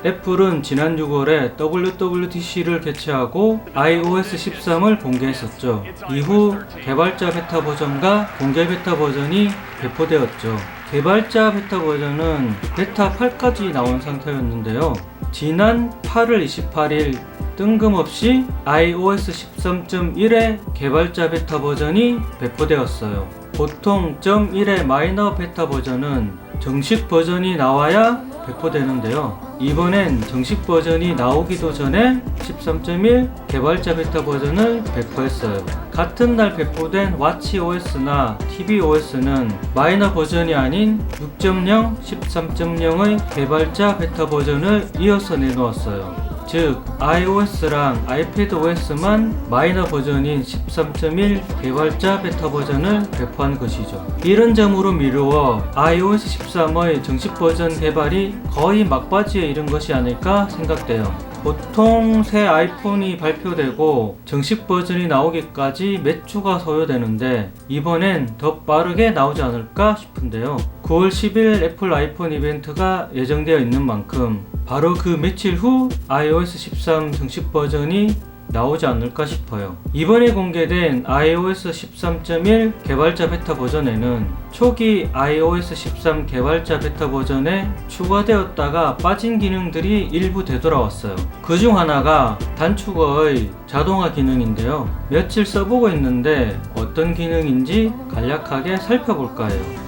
애플은 지난 6월에 WWDC를 개최하고 iOS 13을 공개했었죠. 이후 개발자 베타 버전과 공개 베타 버전이 배포되었죠. 개발자 베타 버전은 베타 8까지 나온 상태였는데요. 지난 8월 28일 뜬금없이 iOS 13.1의 개발자 베타 버전이 배포되었어요. 보통 .1의 마이너 베타 버전은 정식 버전이 나와야 배포되는데요. 이번엔 정식 버전이 나오기도 전에 13.1 개발자 베타 버전을 배포했어요. 같은 날 배포된 watchOS나 tvOS는 마이너 버전이 아닌 6.0, 13.0의 개발자 베타 버전을 이어서 내놓았어요. 즉 iOS랑 iPadOS만 마이너 버전인 13.1 개발자 베타 버전을 배포한 것이죠. 이런 점으로 미루어 iOS 13의 정식 버전 개발이 거의 막바지에 이른 것이 아닐까 생각돼요. 보통 새 아이폰이 발표되고 정식 버전이 나오기까지 몇 주가 소요되는데 이번엔 더 빠르게 나오지 않을까 싶은데요. 9월 10일 애플 아이폰 이벤트가 예정되어 있는 만큼 바로 그 며칠 후 iOS 13 정식 버전이 나오지 않을까 싶어요. 이번에 공개된 iOS 13.1 개발자 베타 버전에는 초기 iOS 13 개발자 베타 버전에 추가되었다가 빠진 기능들이 일부 되돌아왔어요. 그중 하나가 단축어의 자동화 기능인데요. 며칠 써보고 있는데 어떤 기능인지 간략하게 살펴볼까 해요.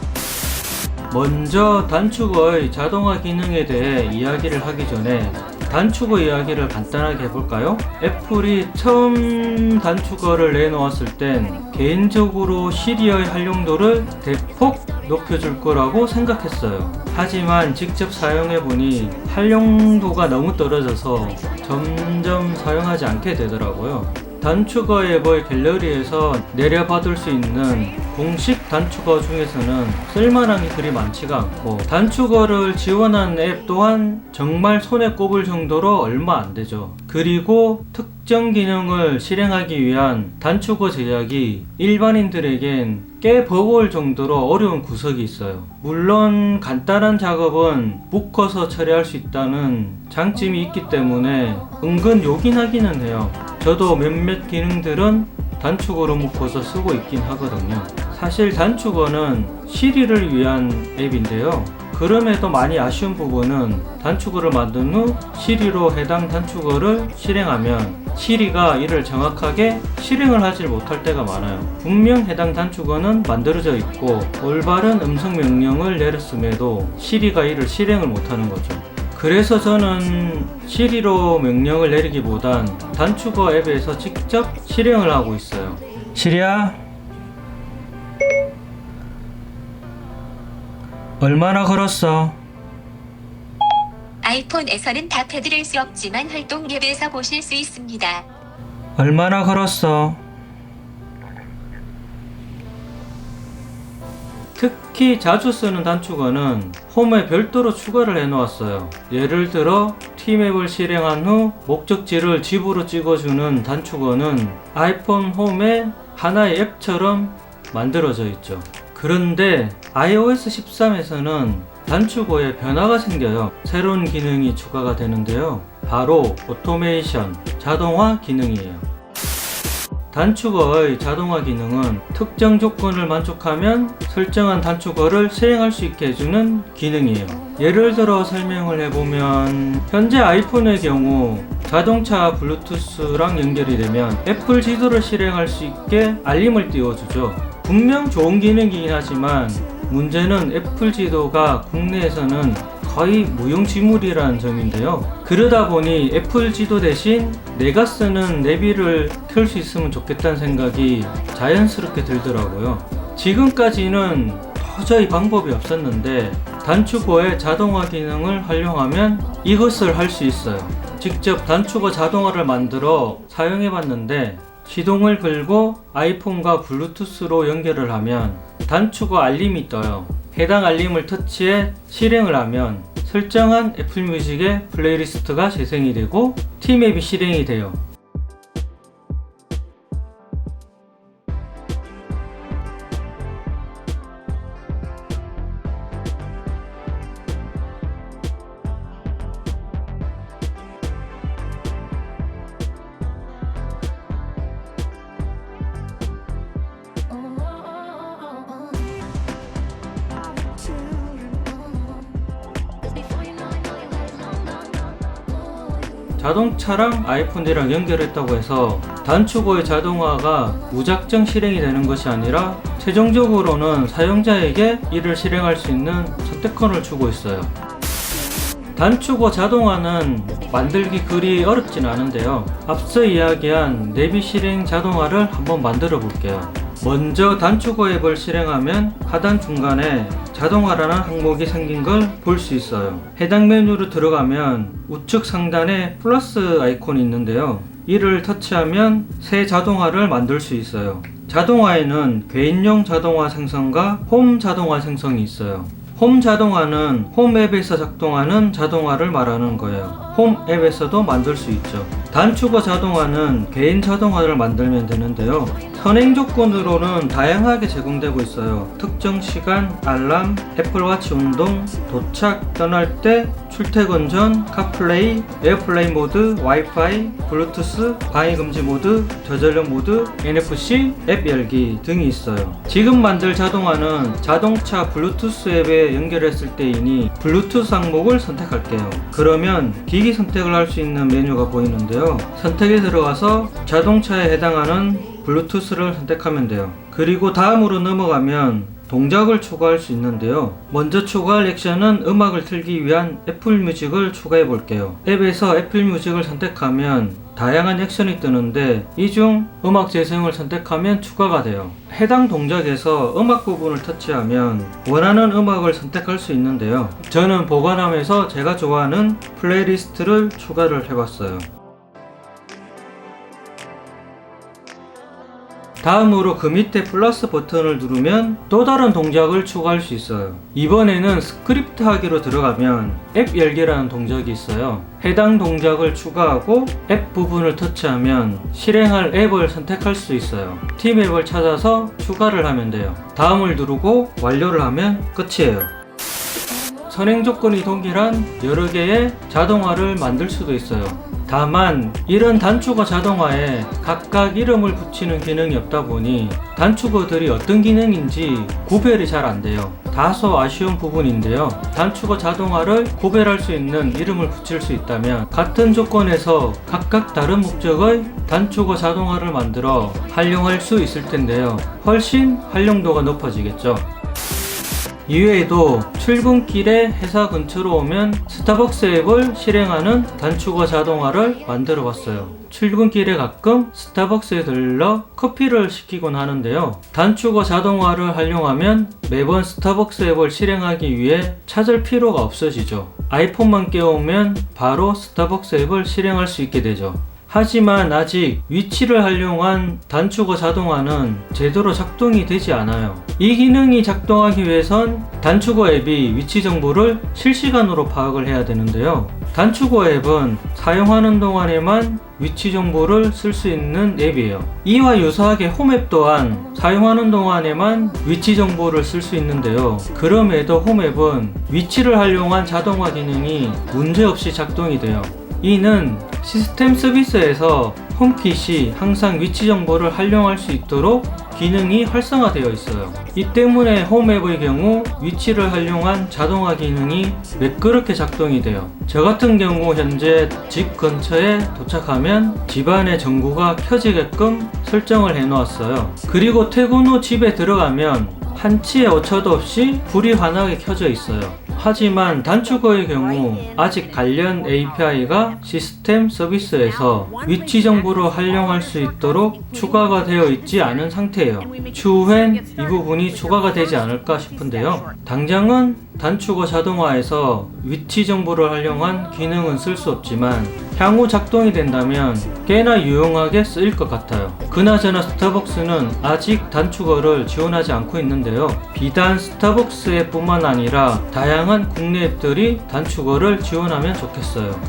먼저 단축어의 자동화 기능에 대해 이야기를 하기 전에 단축어 이야기를 간단하게 해볼까요? 애플이 처음 단축어를 내놓았을 땐 개인적으로 시리의 활용도를 대폭 높여줄 거라고 생각했어요. 하지만 직접 사용해보니 활용도가 너무 떨어져서 점점 사용하지 않게 되더라고요. 단축어 앱의 갤러리에서 내려받을 수 있는 공식 단축어 중에서는 쓸만한 게 그리 많지가 않고 단축어를 지원하는 앱 또한 정말 손에 꼽을 정도로 얼마 안 되죠. 그리고 특정 기능을 실행하기 위한 단축어 제약이 일반인들에겐 꽤 버거울 정도로 어려운 구석이 있어요. 물론 간단한 작업은 묶어서 처리할 수 있다는 장점이 있기 때문에 은근 요긴 하기는 해요. 저도 몇몇 기능들은 단축어로 묶어서 쓰고 있긴 하거든요. 사실 단축어는 시리를 위한 앱인데요. 그럼에도 많이 아쉬운 부분은 단축어를 만든 후 시리로 해당 단축어를 실행하면 시리가 이를 정확하게 실행을 하지 못할 때가 많아요. 분명 해당 단축어는 만들어져 있고 올바른 음성 명령을 내렸음에도 시리가 이를 실행을 못하는 거죠. 그래서 저는 시리로 명령을 내리기보단 단축어 앱에서 직접 실행을 하고 있어요. 시리야, 얼마나 걸었어? 아이폰에서는 답해드릴 수 없지만 활동 앱에서 보실 수 있습니다. 얼마나 걸었어? 특히 자주 쓰는 단축어는 홈에 별도로 추가를 해놓았어요. 예를 들어 T맵을 실행한 후 목적지를 집으로 찍어주는 단축어는 아이폰 홈에 하나의 앱처럼 만들어져 있죠. 그런데 iOS 13에서는 단축어에 변화가 생겨요. 새로운 기능이 추가가 되는데요. 바로 오토메이션, 자동화 기능이에요. 단축어의 자동화 기능은 특정 조건을 만족하면 설정한 단축어를 실행할 수 있게 해주는 기능이에요. 예를 들어 설명을 해보면 현재 아이폰의 경우 자동차 블루투스랑 연결이 되면 애플 지도를 실행할 수 있게 알림을 띄워주죠. 분명 좋은 기능이긴 하지만 문제는 애플 지도가 국내에서는 거의 무용지물이라는 점인데요. 그러다 보니 애플 지도 대신 내가 쓰는 내비를 켤 수 있으면 좋겠다는 생각이 자연스럽게 들더라고요. 지금까지는 도저히 방법이 없었는데 단축어의 자동화 기능을 활용하면 이것을 할 수 있어요. 직접 단축어 자동화를 만들어 사용해봤는데 시동을 걸고 아이폰과 블루투스로 연결을 하면 단축어 알림이 떠요. 해당 알림을 터치해 실행을 하면 설정한 애플뮤직의 플레이리스트가 재생이 되고 T맵이 실행이 돼요. 자동차랑 아이폰이랑 연결했다고 해서 단축어의 자동화가 무작정 실행이 되는 것이 아니라 최종적으로는 사용자에게 이를 실행할 수 있는 선택권을 주고 있어요. 단축어 자동화는 만들기 그리 어렵진 않은데요. 앞서 이야기한 내비 실행 자동화를 한번 만들어 볼게요. 먼저 단축어 앱을 실행하면 하단 중간에 자동화라는 항목이 생긴 걸 볼 수 있어요. 해당 메뉴로 들어가면 우측 상단에 플러스 아이콘이 있는데요. 이를 터치하면 새 자동화를 만들 수 있어요. 자동화에는 개인용 자동화 생성과 홈 자동화 생성이 있어요. 홈 자동화는 홈 앱에서 작동하는 자동화를 말하는 거예요. 홈 앱에서도 만들 수 있죠. 단축어 자동화는 개인 자동화를 만들면 되는데요. 선행 조건으로는 다양하게 제공되고 있어요. 특정 시간, 알람, 애플워치 운동, 도착, 떠날 때, 출퇴근 전, 카플레이, 에어플레이 모드, 와이파이, 블루투스, 방해금지 모드, 저전력 모드, NFC, 앱 열기 등이 있어요. 지금 만들 자동화는 자동차 블루투스 앱에 연결했을 때이니 블루투스 항목을 선택할게요. 그러면 기기 선택을 할 수 있는 메뉴가 보이는데요. 선택에 들어가서 자동차에 해당하는 블루투스를 선택하면 돼요. 그리고 다음으로 넘어가면 동작을 추가할 수 있는데요. 먼저 추가할 액션은 음악을 틀기 위한 애플 뮤직을 추가해 볼게요. 앱에서 애플 뮤직을 선택하면 다양한 액션이 뜨는데 이 중 음악 재생을 선택하면 추가가 돼요. 해당 동작에서 음악 부분을 터치하면 원하는 음악을 선택할 수 있는데요. 저는 보관함에서 제가 좋아하는 플레이리스트를 추가를 해봤어요. 다음으로 그 밑에 플러스 버튼을 누르면 또 다른 동작을 추가할 수 있어요. 이번에는 스크립트 하기로 들어가면 앱 열기라는 동작이 있어요. 해당 동작을 추가하고 앱 부분을 터치하면 실행할 앱을 선택할 수 있어요. 팀 앱을 찾아서 추가를 하면 돼요. 다음을 누르고 완료를 하면 끝이에요. 선행 조건이 동일한 여러 개의 자동화를 만들 수도 있어요. 다만 이런 단축어 자동화에 각각 이름을 붙이는 기능이 없다 보니 단축어들이 어떤 기능인지 구별이 잘 안 돼요. 다소 아쉬운 부분인데요. 단축어 자동화를 구별할 수 있는 이름을 붙일 수 있다면 같은 조건에서 각각 다른 목적의 단축어 자동화를 만들어 활용할 수 있을 텐데요. 훨씬 활용도가 높아지겠죠. 이외에도 출근길에 회사 근처로 오면 스타벅스 앱을 실행하는 단축어 자동화를 만들어 봤어요. 출근길에 가끔 스타벅스에 들러 커피를 시키곤 하는데요. 단축어 자동화를 활용하면 매번 스타벅스 앱을 실행하기 위해 찾을 필요가 없어지죠. 아이폰만 깨우면 바로 스타벅스 앱을 실행할 수 있게 되죠. 하지만 아직 위치를 활용한 단축어 자동화는 제대로 작동이 되지 않아요. 이 기능이 작동하기 위해선 단축어 앱이 위치 정보를 실시간으로 파악을 해야 되는데요. 단축어 앱은 사용하는 동안에만 위치 정보를 쓸 수 있는 앱이에요. 이와 유사하게 홈앱 또한 사용하는 동안에만 위치 정보를 쓸 수 있는데요. 그럼에도 홈앱은 위치를 활용한 자동화 기능이 문제없이 작동이 돼요. 이는 시스템 서비스에서 홈킷이 항상 위치 정보를 활용할 수 있도록 기능이 활성화되어 있어요. 이 때문에 홈앱의 경우 위치를 활용한 자동화 기능이 매끄럽게 작동이 돼요. 저 같은 경우 현재 집 근처에 도착하면 집안의 전구가 켜지게끔 설정을 해 놓았어요. 그리고 퇴근 후 집에 들어가면 한치의 오차도 없이 불이 환하게 켜져 있어요. 하지만 단축어의 경우 아직 관련 API가 시스템 서비스에서 위치 정보를 활용할 수 있도록 추가가 되어 있지 않은 상태예요. 추후엔 이 부분이 추가가 되지 않을까 싶은데요. 당장은 단축어 자동화에서 위치 정보를 활용한 기능은 쓸 수 없지만 향후 작동이 된다면 꽤나 유용하게 쓰일 것 같아요. 그나저나 스타벅스는 아직 단축어를 지원하지 않고 있는데요. 비단 스타벅스 앱뿐만 아니라 다양한 국내 앱들이 단축어를 지원하면 좋겠어요.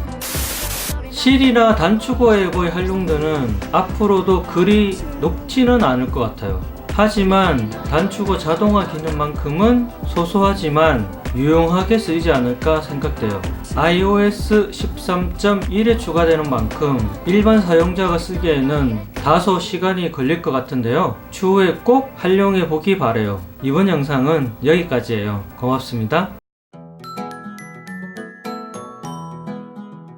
실이나 단축어 앱의 활용도는 앞으로도 그리 높지는 않을 것 같아요. 하지만 단축어 자동화 기능만큼은 소소하지만 유용하게 쓰이지 않을까 생각돼요. iOS 13.1에 추가되는 만큼 일반 사용자가 쓰기에는 다소 시간이 걸릴 것 같은데요. 추후에 꼭 활용해 보기 바래요. 이번 영상은 여기까지예요. 고맙습니다.